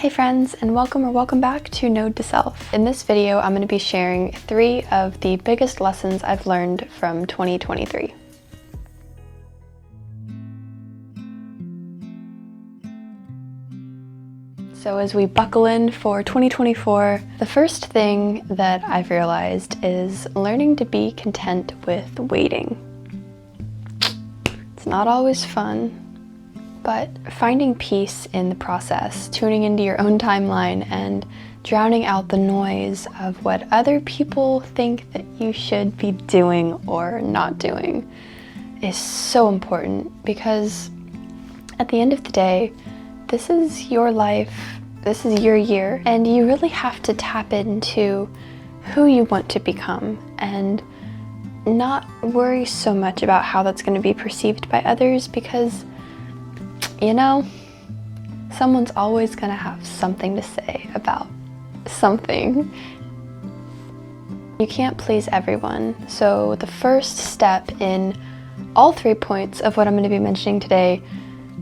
Hey friends, and welcome back to Node to Self. In this video, I'm going to be sharing 3 of the biggest lessons I've learned from 2023. So as we buckle in for 2024, the first thing that I've realized is learning to be content with waiting. It's not always fun, but finding peace in the process, tuning into your own timeline and drowning out the noise of what other people think that you should be doing or not doing is so important, because at the end of the day, this is your life, this is your year, and you really have to tap into who you want to become and not worry so much about how that's going to be perceived by others, because you know, someone's always gonna have something to say about something. You can't please everyone. So the first step in all 3 points of what I'm gonna be mentioning today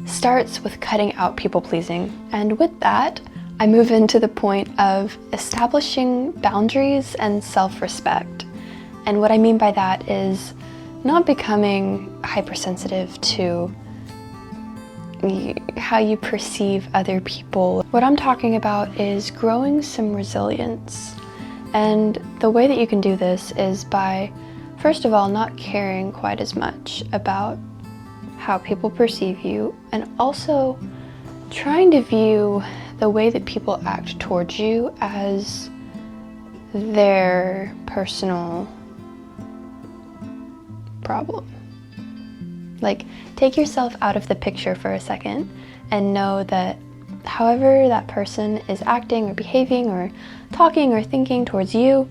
starts with cutting out people pleasing. And with that, I move into the point of establishing boundaries and self-respect. And what I mean by that is not becoming hypersensitive to how you perceive other people. What I'm talking about is growing some resilience. And the way that you can do this is by, first of all, not caring quite as much about how people perceive you, and also trying to view the way that people act towards you as their personal problem. Like, take yourself out of the picture for a second and know that however that person is acting or behaving or talking or thinking towards you,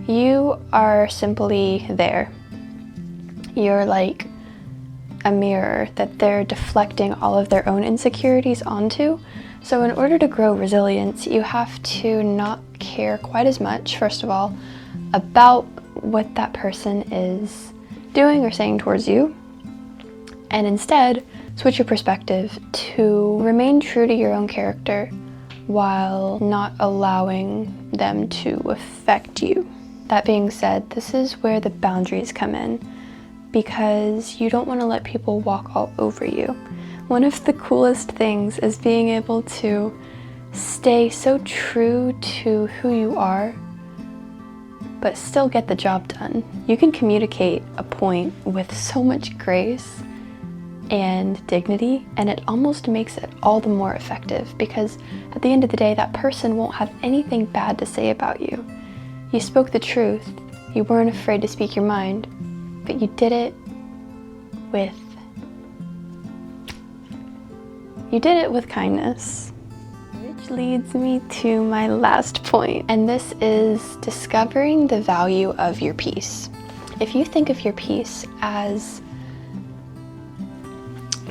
you are simply there. You're like a mirror that they're deflecting all of their own insecurities onto. So in order to grow resilience, you have to not care quite as much, first of all, about what that person is doing or saying towards you, and instead switch your perspective to remain true to your own character while not allowing them to affect you. That being said, this is where the boundaries come in, because you don't want to let people walk all over you. One of the coolest things is being able to stay so true to who you are, but still get the job done. You can communicate a point with so much grace and dignity, and it almost makes it all the more effective, because at the end of the day, that person won't have anything bad to say about you. You spoke the truth, you weren't afraid to speak your mind, but you did it with kindness. Which leads me to my last point, and this is discovering the value of your peace. If you think of your peace as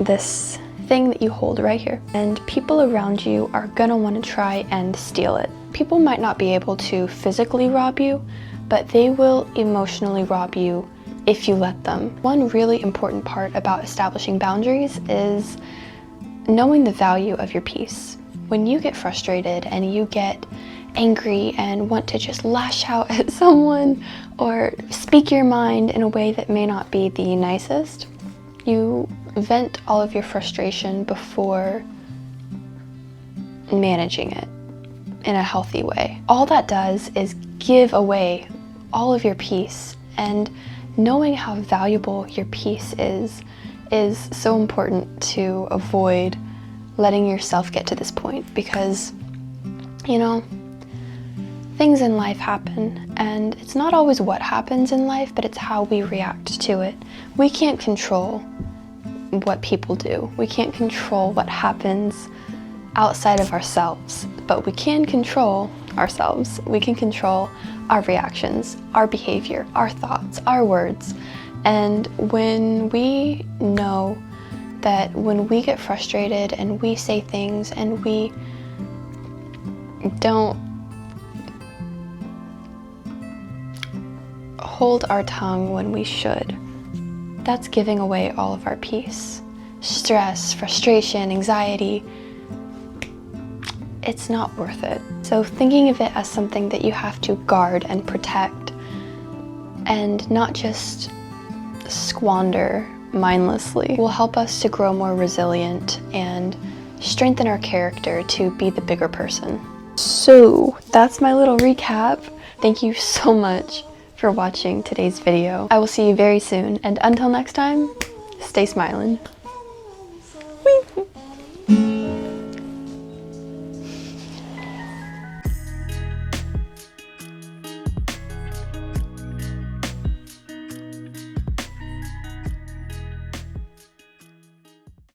this thing that you hold right here, and people around you are gonna want to try and steal it. People might not be able to physically rob you, but they will emotionally rob you if you let them. One really important part about establishing boundaries is knowing the value of your peace. When you get frustrated and you get angry and want to just lash out at someone or speak your mind in a way that may not be the nicest, you vent all of your frustration before managing it in a healthy way. All that does is give away all of your peace, and knowing how valuable your peace is so important to avoid letting yourself get to this point, because, you know, things in life happen, and it's not always what happens in life, but it's how we react to it. We can't control what people do. We can't control what happens outside of ourselves, but we can control ourselves. We can control our reactions, our behavior, our thoughts, our words. And when we know that when we get frustrated and we say things and we don't hold our tongue when we should, that's giving away all of our peace. Stress, frustration, anxiety, it's not worth it. So thinking of it as something that you have to guard and protect and not just squander mindlessly will help us to grow more resilient and strengthen our character to be the bigger person. So that's my little recap. Thank you so much for watching today's video. I will see you very soon, and until next time, stay smiling.